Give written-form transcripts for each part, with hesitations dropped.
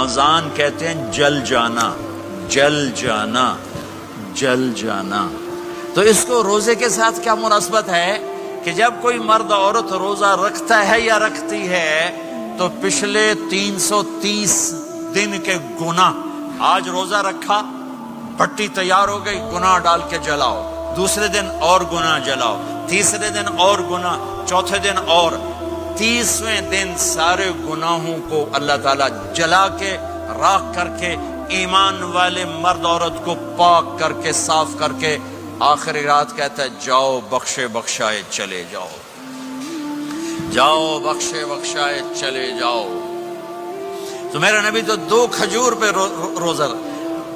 رمضان کہتے ہیں جل جانا، جل جانا، جل جانا۔ تو اس کو روزے کے ساتھ کیا مناسبت ہے کہ جب کوئی مرد عورت روزہ رکھتا ہے یا رکھتی ہے تو پچھلے 330 دن کے گناہ، آج روزہ رکھا، بھٹی تیار ہو گئی، گناہ ڈال کے جلاؤ، دوسرے دن اور گناہ جلاؤ، تیسرے دن اور گناہ، چوتھے دن اور، 30ویں دن سارے گناہوں کو اللہ تعالیٰ جلا کے، راکھ کر کے، ایمان والے مرد عورت کو پاک کر کے، صاف کر کے، آخری رات کہتا ہے جاؤ بخشے بخشائے چلے جاؤ، جاؤ بخشے بخشائے چلے جاؤ۔ تو میرا نبی تو 2 کھجور پہ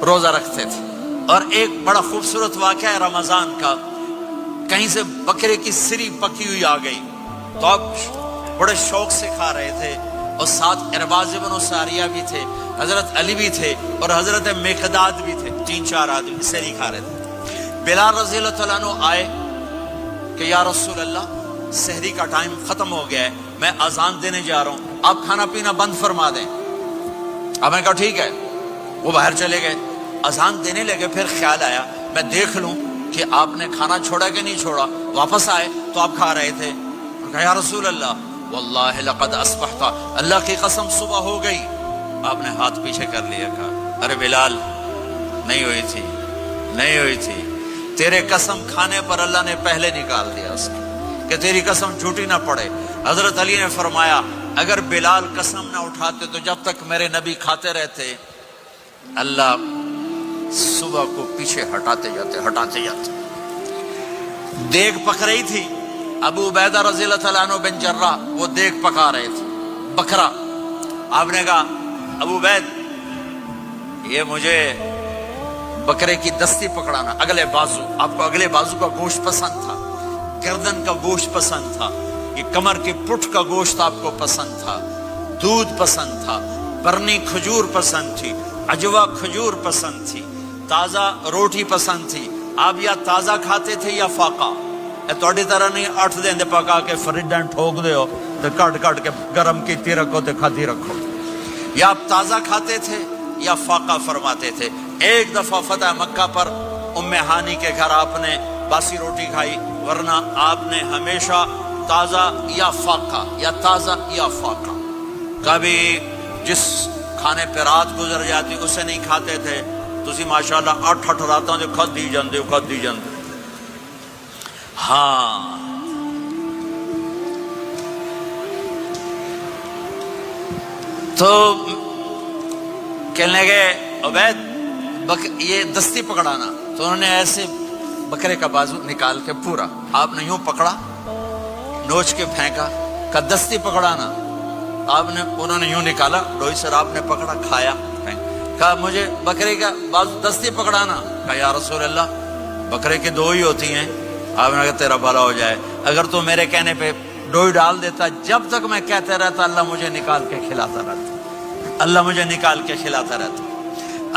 روزہ رکھتے تھے۔ اور ایک بڑا خوبصورت واقعہ ہے رمضان کا، کہیں سے بکرے کی سری پکی ہوئی آ گئی تو اب بڑے شوق سے کھا رہے تھے، اور ساتھ ارباز بن ساریہ بھی تھے، حضرت علی بھی تھے، اور حضرت مقداد بھی تھے، 3-4 آدمی سری کھا رہے تھے۔ بلال رضی اللہ تعالیٰ عنہ آئے کہ یا رسول اللہ سحری کا ٹائم ختم ہو گیا ہے، میں اذان دینے جا رہا ہوں، آپ کھانا پینا بند فرما دیں۔ اب میں کہا ٹھیک ہے، وہ باہر چلے گئے، اذان دینے لگے، پھر خیال آیا میں دیکھ لوں کہ آپ نے کھانا چھوڑا کہ نہیں چھوڑا، واپس آئے تو آپ کھا رہے تھے۔ کہا یا رسول اللہ واللہ لقد اصبحت، اللہ کی قسم صبح ہو گئی۔ آپ نے ہاتھ پیچھے کر لیا، کہا ارے بلال نہیں ہوئی تھی، نہیں ہوئی تھی، تیرے قسم کھانے پر اللہ نے پہلے نکال دیا اس کو کہ تیری قسم جھوٹی نہ پڑے۔ حضرت علی نے فرمایا اگر بلال قسم نہ اٹھاتے تو جب تک میرے نبی کھاتے رہتے اللہ صبح کو پیچھے ہٹاتے جاتے۔ دیگ پک رہی تھی، ابو عبیدہ رضی اللہ تعالیٰ عنہ بن جرہ وہ دیگ پکا رہے تھے، بکرا۔ آپ نے کہا ابو عبید یہ مجھے بکرے کی دستی پکڑانا، اگلے بازو، آپ کو اگلے بازو کا گوشت پسند تھا، گردن کا گوشت پسند تھا، یہ کمر کی پٹھ کا گوشت آپ کو پسند تھا، دودھ پسند تھا، برنی کھجور پسند تھی، عجوا کھجور پسند تھی، تازہ روٹی پسند تھی۔ آپ یا تازہ کھاتے تھے یا فاقہ، تھوڑی طرح نہیں 8 دن پکا کے فریڈاں ٹھوک دے ہو تو کٹ کے گرم کیتی رکھو تو کھاتی رکھو، یا آپ تازہ کھاتے تھے یا فاقہ فرماتے تھے۔ ایک دفعہ فتح مکہ پر ام ہانی کے گھر آپ نے باسی روٹی کھائی، ورنہ آپ نے ہمیشہ تازہ یا فاقہ، یا تازہ یا فاقہ، کبھی جس کھانے پہ رات گزر جاتی اسے نہیں کھاتے تھے۔ تسی ماشاءاللہ 8 راتوں جو کھدی جاندے ہو۔ ہاں تو کہنے لگے عبید یہ دستی پکڑانا، تو انہوں نے ایسے بکرے کا بازو نکال کے پورا آپ نے یوں پکڑا، نوچ کے پھینکا، کہ دستی پکڑانا، انہوں نے یوں نکالا، ڈوئی سر آپ نے پکڑا، کھایا، کہا مجھے بکرے کا بازو دستی پکڑانا۔ کہا یا رسول اللہ بکرے کی 2 ہی ہوتی ہیں۔ آپ نے کہا تیرا بھلا ہو جائے، اگر تو میرے کہنے پہ ڈوئی ڈال دیتا، جب تک میں کہتے رہتا اللہ مجھے نکال کے کھلاتا رہتا، اللہ مجھے نکال کے کھلاتا رہتا۔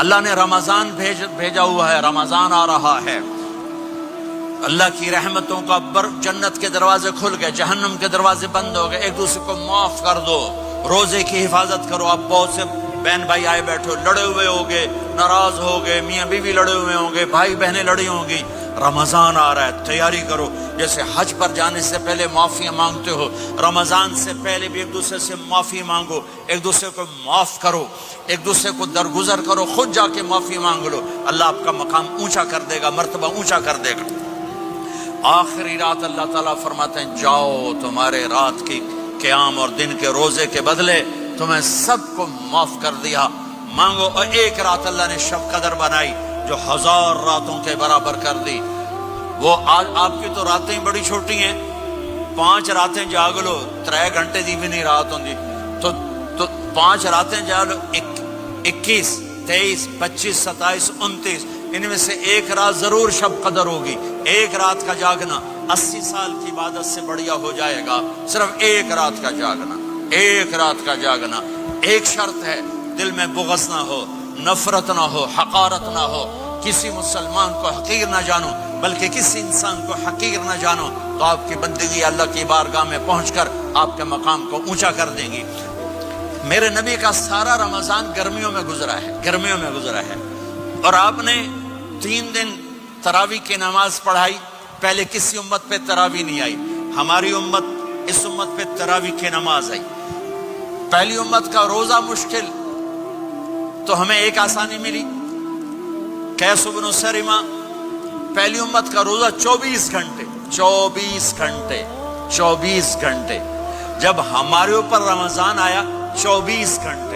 اللہ نے رمضان بھیجا ہوا ہے، رمضان آ رہا ہے، اللہ کی رحمتوں کا جنت کے دروازے کھل گئے، جہنم کے دروازے بند ہو گئے، ایک دوسرے کو معاف کر دو، روزے کی حفاظت کرو۔ اب بہت سے بہن بھائی آئے بیٹھو، لڑے ہوئے ہوگے، ناراض ہوگے، میاں بیوی لڑے ہوئے ہوں گے، بھائی بہنیں لڑی ہوں گی، رمضان آ رہا ہے، تیاری کرو۔ جیسے حج پر جانے سے پہلے معافیاں مانگتے ہو، رمضان سے پہلے بھی ایک دوسرے سے معافی مانگو، ایک دوسرے کو معاف کرو، ایک دوسرے کو درگزر کرو، خود جا کے معافی مانگ لو، اللہ آپ کا مقام اونچا کر دے گا، مرتبہ اونچا کر دے گا۔ آخری رات اللہ تعالیٰ فرماتے ہیں جاؤ، تمہارے رات کی قیام اور دن کے روزے کے بدلے تمہیں سب کو معاف کر دیا، مانگو۔ اور ایک رات اللہ نے شب قدر بنائی جو 1000 راتوں کے برابر کر دی۔ وہ آج آپ کی تو راتیں بڑی چھوٹی ہیں، 5 راتیں جاگ لو، 3 گھنٹے دی بھی نہیں رات ہوندی، تو 5 راتیں جاگ لو، 21 23 25 27 29، ان میں سے ایک رات ضرور شب قدر ہوگی۔ ایک رات کا جاگنا 80 سال کی عبادت سے بڑھیا ہو جائے گا، صرف ایک رات کا جاگنا، ایک رات کا جاگنا۔ ایک شرط ہے، دل میں بغض نہ ہو، نفرت نہ ہو، حقارت نہ ہو، کسی مسلمان کو حقیر نہ جانو، بلکہ کسی انسان کو حقیر نہ جانو، تو آپ کی بندگی اللہ کی بارگاہ میں پہنچ کر آپ کے مقام کو اونچا کر دیں گی۔ میرے نبی کا سارا رمضان گرمیوں میں گزرا ہے اور آپ نے 3 دن تراویح کی نماز پڑھائی. پہلے کسی امت پہ تراویح نہیں آئی، ہماری امت اس امت پہ تراویح کی نماز آئی. پہلی امت کا روزہ مشکل تو ہمیں ایک آسانی ملی، قیس بن سرمہ. پہلی امت کا روزہ 24 گھنٹے. جب ہمارے اوپر رمضان آیا 24 گھنٹے.